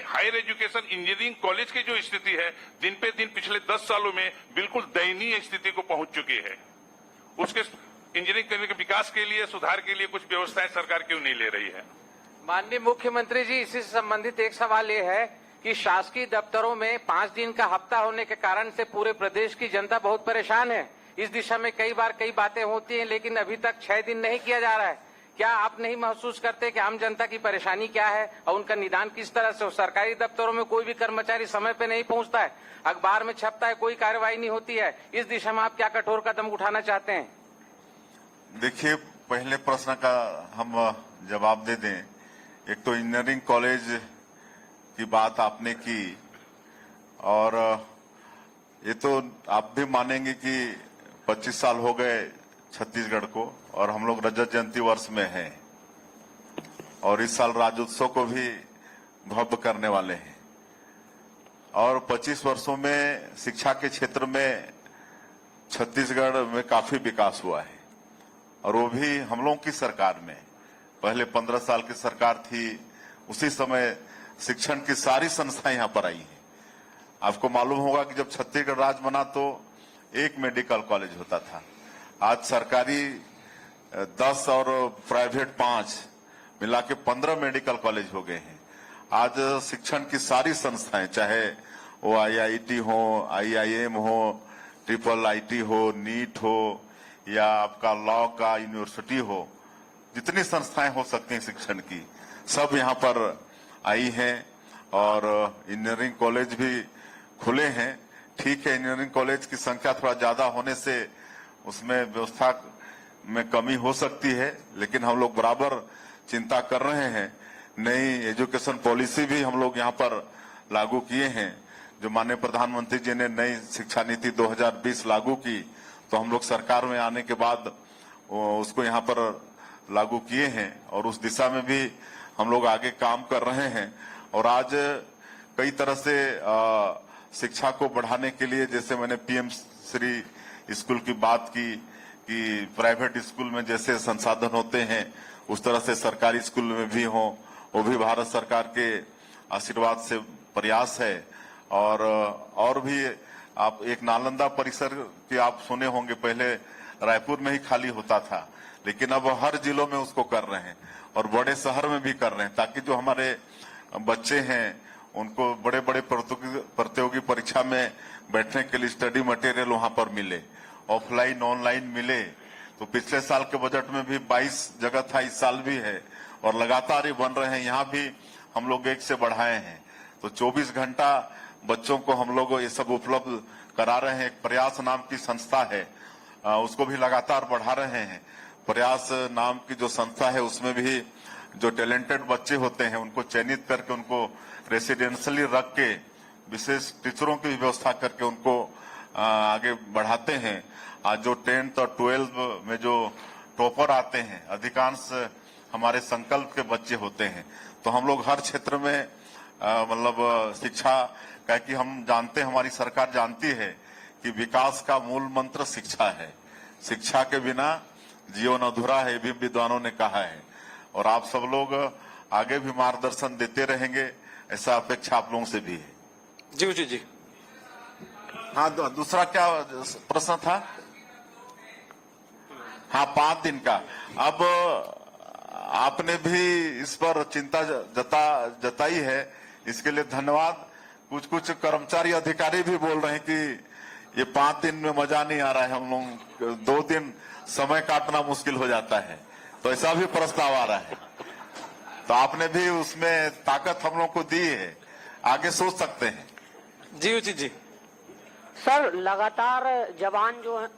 हायर एजुकेशन इंजीनियरिंग कॉलेज की जो स्थिति है दिन पे दिन पिछले 10 सालों में बिल्कुल दयनीय स्थिति को पहुंच चुकी है। उसके इंजीनियरिंग करने के विकास के लिए, सुधार के लिए कुछ व्यवस्थाएं सरकार क्यों नहीं ले रही है? माननीय मुख्यमंत्री जी, इसी से संबंधित एक सवाल ये है कि शासकीय दफ्तरों में 5 दिन का हफ्ता होने के कारण से पूरे प्रदेश की जनता बहुत परेशान है। इस दिशा में कई बार कई बातें होती हैं, लेकिन अभी तक 6 दिन नहीं किया जा रहा है। क्या आप नहीं महसूस करते कि आम जनता की परेशानी क्या है और उनका निदान किस तरह से? सरकारी दफ्तरों में कोई भी कर्मचारी समय पे नहीं पहुंचता है, अखबार में छपता है, कोई कार्रवाई नहीं होती है। इस दिशा में आप क्या कठोर कदम उठाना चाहते हैं? देखिए, पहले प्रश्न का हम जवाब दे दें। एक तो इंजीनियरिंग कॉलेज की बात आपने की, और ये तो आप भी मानेंगे कि 25 साल हो गए छत्तीसगढ़ को, और हम लोग रजत जयंती वर्ष में हैं, और इस साल राज्योत्सव को भी भव्य करने वाले हैं। और 25 वर्षों में शिक्षा के क्षेत्र में छत्तीसगढ़ में काफी विकास हुआ है, और वो भी हम लोगों की सरकार में। पहले 15 साल की सरकार थी, उसी समय शिक्षण की सारी संस्थाएं यहाँ पर आई हैं। आपको मालूम होगा कि जब छत्तीसगढ़ राज्य बना तो एक मेडिकल कॉलेज होता था, आज सरकारी 10 और प्राइवेट 5 मिला के 15 मेडिकल कॉलेज हो गए हैं। आज शिक्षण की सारी संस्थाएं, चाहे वो IIT हो, IIM हो, IIIT हो, नीट हो, या आपका लॉ का यूनिवर्सिटी हो, जितनी संस्थाएं हो सकती हैं शिक्षण की, सब यहाँ पर आई हैं। और इंजीनियरिंग कॉलेज भी खुले हैं। ठीक है, इंजीनियरिंग कॉलेज की संख्या थोड़ा ज्यादा होने से उसमें व्यवस्था में कमी हो सकती है, लेकिन हम लोग बराबर चिंता कर रहे हैं। नई एजुकेशन पॉलिसी भी हम लोग यहाँ पर लागू किए हैं। जो माननीय प्रधानमंत्री जी ने नई शिक्षा नीति 2020 लागू की, तो हम लोग सरकार में आने के बाद उसको यहाँ पर लागू किए हैं, और उस दिशा में भी हम लोग आगे काम कर रहे हैं। और आज कई तरह से शिक्षा को बढ़ाने के लिए, जैसे मैंने PM श्री स्कूल की बात की कि प्राइवेट स्कूल में जैसे संसाधन होते हैं उस तरह से सरकारी स्कूल में भी हो, वो भी भारत सरकार के आशीर्वाद से प्रयास है। और भी आप एक नालंदा परिसर की आप सुने होंगे, पहले रायपुर में ही खाली होता था, लेकिन अब हर जिलों में उसको कर रहे हैं और बड़े शहर में भी कर रहे हैं, ताकि जो हमारे बच्चे हैं उनको बड़े बड़े प्रतियोगी परीक्षा में बैठने के लिए स्टडी मटेरियल वहां पर मिले, ऑफलाइन ऑनलाइन मिले। तो पिछले साल के बजट में भी 22 जगह था, इस साल भी है और लगातार ये बन रहे हैं। यहाँ भी हम लोग 1 से बढ़ाए हैं, तो 24 घंटा बच्चों को हम लोग ये सब उपलब्ध करा रहे हैं। एक प्रयास नाम की संस्था है, उसको भी लगातार बढ़ा रहे हैं। प्रयास नाम की जो संस्था है उसमें भी जो टैलेंटेड बच्चे होते हैं उनको चयनित करके उनको रेसिडेंशियली रख के विशेष टीचरों की व्यवस्था करके उनको आगे बढ़ाते हैं। आज जो 10th और 12th में जो टॉपर आते हैं अधिकांश हमारे संकल्प के बच्चे होते हैं। तो हम लोग हर क्षेत्र में मतलब शिक्षा का, कि हम जानते हैं, हमारी सरकार जानती है कि विकास का मूल मंत्र शिक्षा है। शिक्षा के बिना जीवन अधूरा है, भी विद्वानों ने कहा है। और आप सब लोग आगे भी मार्गदर्शन देते रहेंगे, ऐसा अपेक्षा आप लोगों से भी है। जी उचित जी। हाँ, दूसरा क्या प्रश्न था? हाँ, 5 दिन का। अब आपने भी इस पर चिंता जताई है, इसके लिए धन्यवाद। कुछ कर्मचारी अधिकारी भी बोल रहे हैं कि ये 5 दिन में मजा नहीं आ रहा है, हम लोग 2 दिन समय काटना मुश्किल हो जाता है, तो ऐसा भी प्रस्ताव आ रहा है। तो आपने भी उसमें ताकत हम लोग को दी है, आगे सोच सकते हैं। जी उचित जी। सर, लगातार जवान जो है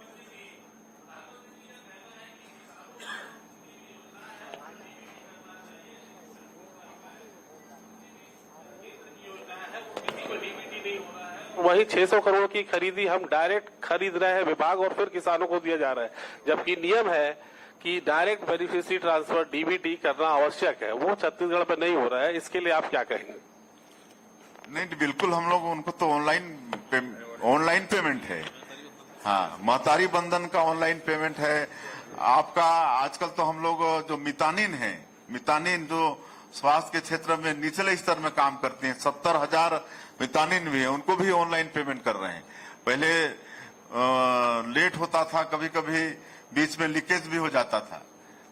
वही 600 करोड़ की खरीदी हम डायरेक्ट खरीद रहे हैं विभाग और फिर किसानों को दिया जा रहा है, जबकि नियम है कि डायरेक्ट बेनिफिशियरी ट्रांसफर डीबीटी करना आवश्यक है, वो छत्तीसगढ़ में नहीं हो रहा है। इसके लिए आप क्या कहेंगे? नहीं, बिल्कुल हम लोग उनको तो ऑनलाइन पेमेंट है। हाँ, महतारी बंधन का ऑनलाइन पेमेंट है। आपका आजकल तो हम लोग जो मितानिन जो स्वास्थ्य के क्षेत्र में निचले स्तर में काम करते हैं, 70,000 मितानिन भी है, उनको भी ऑनलाइन पेमेंट कर रहे हैं। पहले लेट होता था, कभी कभी बीच में लीकेज भी हो जाता था,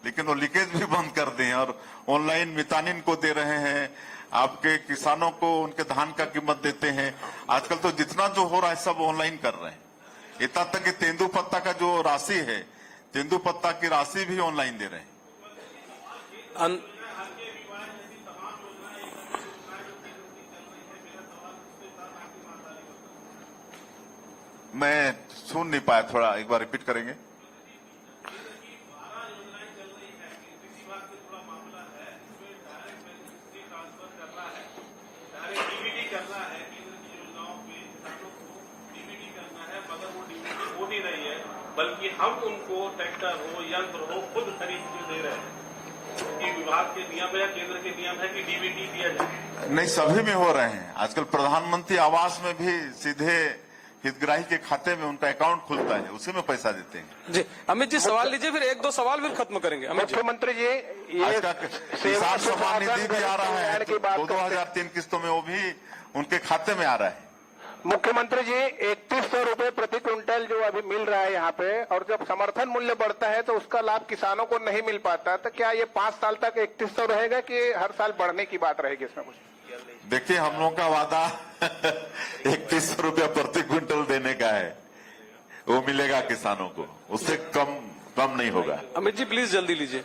लेकिन वो लीकेज भी बंद कर दें और ऑनलाइन मितानिन को दे रहे हैं। आपके किसानों को उनके धान का कीमत देते हैं। आजकल तो जितना जो हो रहा है सब ऑनलाइन कर रहे हैं। इतना तक कि तेंदुपत्ता का जो राशि है, तेंदुपत्ता की राशि भी ऑनलाइन दे रहे हैं। मैं सुन नहीं पाया, थोड़ा एक बार रिपीट करेंगे? बल्कि हम उनको ट्रैक्टर हो, यंत्र हो, खुद खरीद के दे रहे हैं। कि विभाग के नियम है या केंद्र के नियम है कि डीबीटी दिया जाए? नहीं, सभी में हो रहे हैं। आजकल प्रधानमंत्री आवास में भी सीधे हितग्राही के खाते में उनका अकाउंट खुलता है, उसी में पैसा देते हैं। जी अमित जी, सवाल लीजिए, फिर 1-2 सवाल फिर खत्म करेंगे। मुख्यमंत्री जी, ये किसान सम्मान निधि भी आ रहा है, 2003 किस्तों में वो भी उनके खाते में आ रहा है। मुख्यमंत्री जी, 3100 रुपए प्रति क्विंटल जो अभी मिल रहा है यहाँ पे, और जब समर्थन मूल्य बढ़ता है तो उसका लाभ किसानों को नहीं मिल पाता, तो क्या ये 5 साल तक 3100 रहेगा कि हर साल बढ़ने की बात रहेगी इसमें कुछ? देखिए, हम लोगों का वादा 3100 रुपया प्रति क्विंटल देने का है, वो मिलेगा किसानों को, उससे कम नहीं होगा। अमित जी प्लीज जल्दी लीजिए।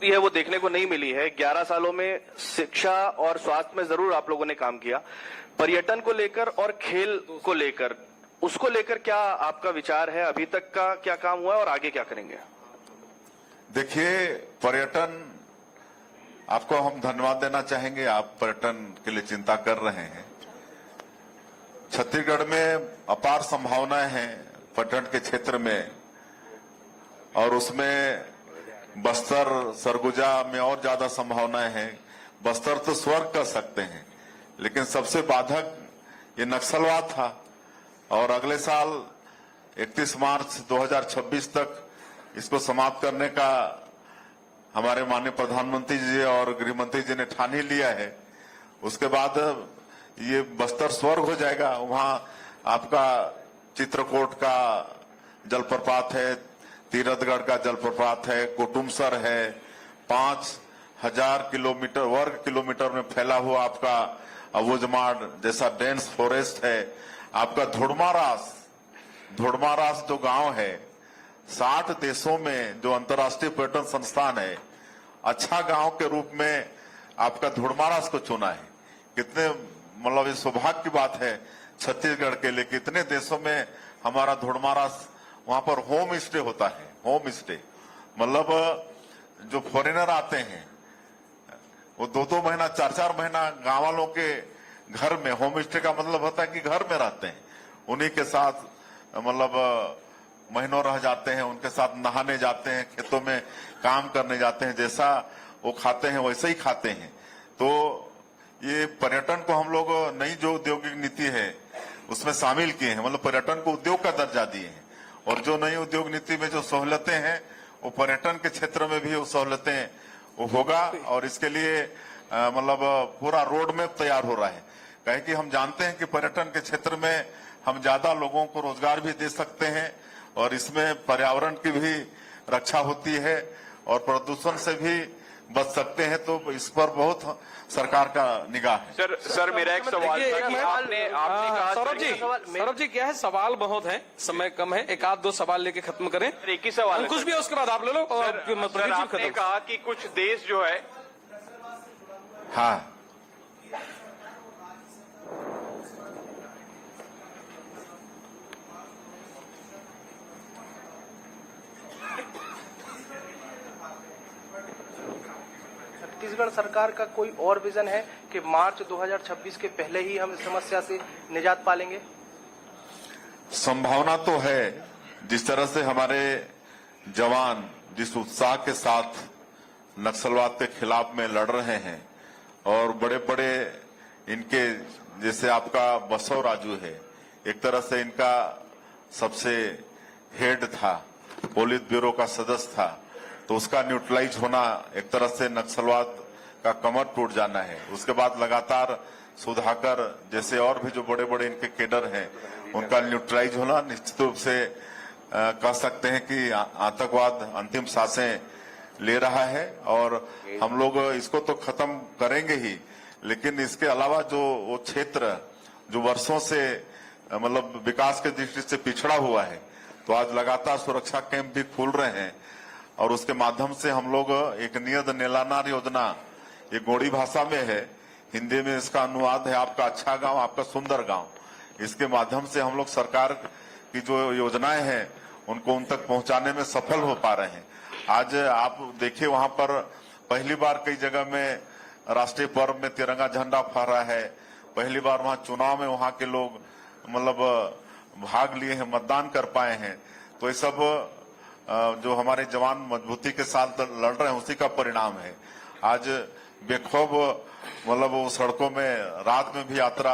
है वो देखने को नहीं मिली है। 11 सालों में शिक्षा और स्वास्थ्य में जरूर आप लोगों ने काम किया, पर्यटन को लेकर और खेल को लेकर, उसको लेकर क्या आपका विचार है? अभी तक का क्या काम हुआ है और आगे क्या करेंगे? देखिए, पर्यटन, आपको हम धन्यवाद देना चाहेंगे, आप पर्यटन के लिए चिंता कर रहे हैं। छत्तीसगढ़ में अपार संभावनाएं हैं पर्यटन के क्षेत्र में, और उसमें बस्तर सरगुजा में और ज्यादा संभावनाएं हैं। बस्तर तो स्वर्ग कर सकते हैं, लेकिन सबसे बाधक ये नक्सलवाद था, और अगले साल 31 मार्च 2026 तक इसको समाप्त करने का हमारे माननीय प्रधानमंत्री जी और गृह मंत्री जी ने ठान ही लिया है। उसके बाद ये बस्तर स्वर्ग हो जाएगा। वहां आपका चित्रकूट का जलप्रपात है, तीरथगढ़ का जलप्रपात है, कुटुमसर है, 5000 वर्ग किलोमीटर में फैला हुआ आपका अबूझमाड़ जैसा डेंस फॉरेस्ट है। आपका धुड़मारास जो गांव है, 60 देशों में जो अंतर्राष्ट्रीय पर्यटन संस्थान है, अच्छा गांव के रूप में आपका धुड़मारास को चुना है। कितने मतलब ये सौभाग्य की बात है छत्तीसगढ़ के लिए। कितने देशों में हमारा धुड़मारास, वहां पर होम स्टे होता है। होम स्टे मतलब जो फॉरेनर आते हैं वो 2-2 महीना 4-4 महीना गांव वालों के घर में, होम स्टे का मतलब होता है कि घर में रहते हैं, उन्हीं के साथ मतलब महीनों रह जाते हैं, उनके साथ नहाने जाते हैं, खेतों में काम करने जाते हैं, जैसा वो खाते हैं वैसे ही खाते हैं। तो ये पर्यटन को हम लोग नई जो औद्योगिक नीति है उसमें शामिल किए हैं, मतलब पर्यटन को उद्योग का दर्जा दिए हैं। और जो नई उद्योग नीति में जो सहूलतें हैं वो पर्यटन के क्षेत्र में भी वो सहूलतें वो होगा। और इसके लिए मतलब पूरा रोड मैप तैयार हो रहा है, कहे कि हम जानते हैं कि पर्यटन के क्षेत्र में हम ज्यादा लोगों को रोजगार भी दे सकते हैं और इसमें पर्यावरण की भी रक्षा होती है और प्रदूषण से भी बच सकते हैं। तो इस पर बहुत सरकार का निगाह है। सर मेरा एक सवाल था कि आपने कहा सौरभ जी क्या है, सवाल बहुत है, समय कम है, एक आध दो सवाल लेके खत्म करें। एक ही सवाल कुछ भी है उसके बाद आप ले लो। और सर आपने कहा कि कुछ देश जो है, हाँ छत्तीसगढ़ सरकार का कोई और विजन है कि मार्च 2026 के पहले ही हम इस समस्या से निजात पालेंगे? संभावना तो है। जिस तरह से हमारे जवान जिस उत्साह के साथ नक्सलवाद के खिलाफ में लड़ रहे हैं और बड़े बड़े इनके, जैसे आपका बसव राजू है, एक तरह से इनका सबसे हेड था, पोलित ब्यूरो का सदस्य था, तो उसका न्यूट्रलाइज होना एक तरह से नक्सलवाद का कमर टूट जाना है। उसके बाद लगातार सुधाकर जैसे और भी जो बड़े बड़े इनके केडर हैं उनका न्यूट्रलाइज होना निश्चित रूप से कह सकते हैं कि आतंकवाद अंतिम सांसें ले रहा है। और हम लोग इसको तो खत्म करेंगे ही, लेकिन इसके अलावा जो वो क्षेत्र जो वर्षों से मतलब विकास के दृष्टि से पिछड़ा हुआ है, तो आज लगातार सुरक्षा कैंप भी खुल रहे हैं और उसके माध्यम से हम लोग एक नियत नेलानार योजना, ये गोड़ी भाषा में है, हिंदी में इसका अनुवाद है आपका अच्छा गांव आपका सुंदर गांव। इसके माध्यम से हम लोग सरकार की जो योजनाएं हैं उनको उन तक पहुंचाने में सफल हो पा रहे हैं। आज आप देखिए वहां पर पहली बार कई जगह में राष्ट्रीय पर्व में तिरंगा झंडा फहरा है, पहली बार वहां चुनाव में वहां के लोग मतलब भाग लिए हैं, मतदान कर पाए हैं। तो ये सब जो हमारे जवान मजबूती के साथ लड़ रहे हैं उसी का परिणाम है। आज बेखौफ मतलब वो सड़कों में रात में भी यात्रा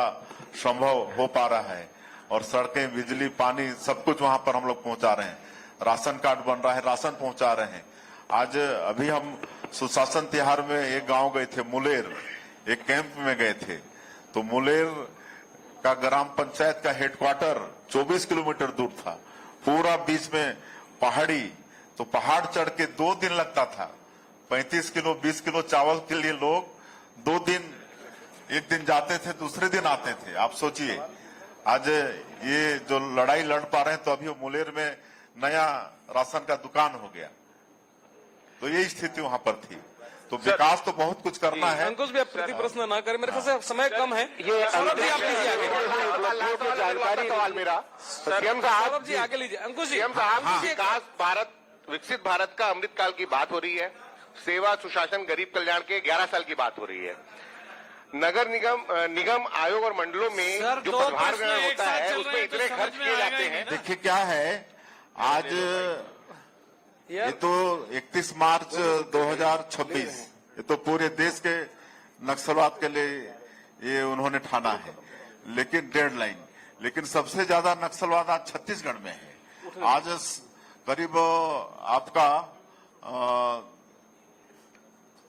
संभव हो पा रहा है और सड़कें, बिजली, पानी सब कुछ वहां पर हम लोग पहुंचा रहे हैं। राशन कार्ड बन रहा है, राशन पहुंचा रहे हैं। आज अभी हम सुशासन तिहार में एक गांव गए थे, मुलेर, एक कैंप में गए थे। तो मुलेर का ग्राम पंचायत का हेडक्वार्टर 24 किलोमीटर दूर था, पूरा बीच में पहाड़ी। तो पहाड़ चढ़ के 2 दिन लगता था। 35 किलो 20 किलो चावल के लिए लोग 2 दिन, एक दिन जाते थे दूसरे दिन आते थे। आप सोचिए आज ये जो लड़ाई लड़ पा रहे हैं, तो अभी मुलेर में नया राशन का दुकान हो गया। तो ये स्थिति वहां पर थी। तो विकास तो बहुत कुछ करना है। अंकुश भी आप प्रति प्रश्न ना करें, मेरे ख्याल से समय कम है। ये सौरभ जी आप लीजिए आगे। जानकारी सवाल मेरा सौरभ जी आगे लीजिए। अंकुश जी, विकास भारत, विकसित भारत का अमृतकाल की बात हो रही है, सेवा सुशासन गरीब कल्याण के 11 साल की बात हो रही है। नगर निगम आयोग और मंडलों में जो पदभार ग्रहण होता है उसमें इतने खर्च किए जाते हैं। देखिए क्या है, आज ये तो 31 मार्च 2026 ये तो पूरे देश के नक्सलवाद के लिए ये उन्होंने ठाना है, लेकिन डेडलाइन, लेकिन सबसे ज्यादा नक्सलवाद आज छत्तीसगढ़ में है। आज करीब आपका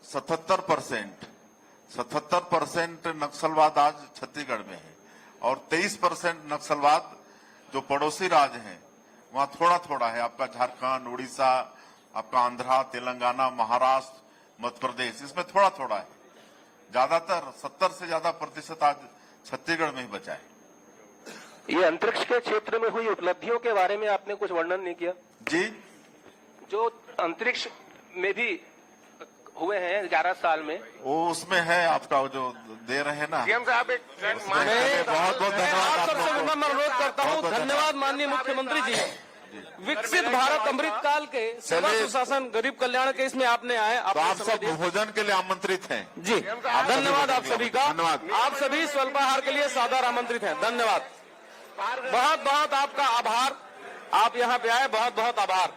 77% 77% नक्सलवाद आज छत्तीसगढ़ में है और 23% नक्सलवाद जो पड़ोसी राज्य हैं वहां थोड़ा थोड़ा है। आपका झारखंड, उड़ीसा, आपका आंध्रा, तेलंगाना, महाराष्ट्र, मध्य प्रदेश, इसमें थोड़ा थोड़ा है। ज्यादातर 70 से ज्यादा प्रतिशत आज छत्तीसगढ़ में ही बचा है। ये अंतरिक्ष के क्षेत्र में हुई उपलब्धियों के बारे में आपने कुछ वर्णन नहीं किया जी। जो अंतरिक्ष में भी हुए हैं 11 साल में, वो उसमें है आपका वो जो दे रहे हैं ना। सीएम साहब एक बहुत बहुत धन्यवाद आप सबसे आपको। मैं अनुरोध करता हूँ, धन्यवाद माननीय मुख्यमंत्री जी। विकसित भारत अमृतकाल के सेवा सुशासन गरीब कल्याण के इसमें आपने आए, तो आप समय सब दिया। भोजन के लिए आमंत्रित हैं। जी धन्यवाद आप सभी का। धन्यवाद। आप सभी स्वल्पाहार के लिए सादर आमंत्रित हैं। धन्यवाद, बहुत बहुत आपका आभार। आप यहाँ पे आए, बहुत बहुत आभार।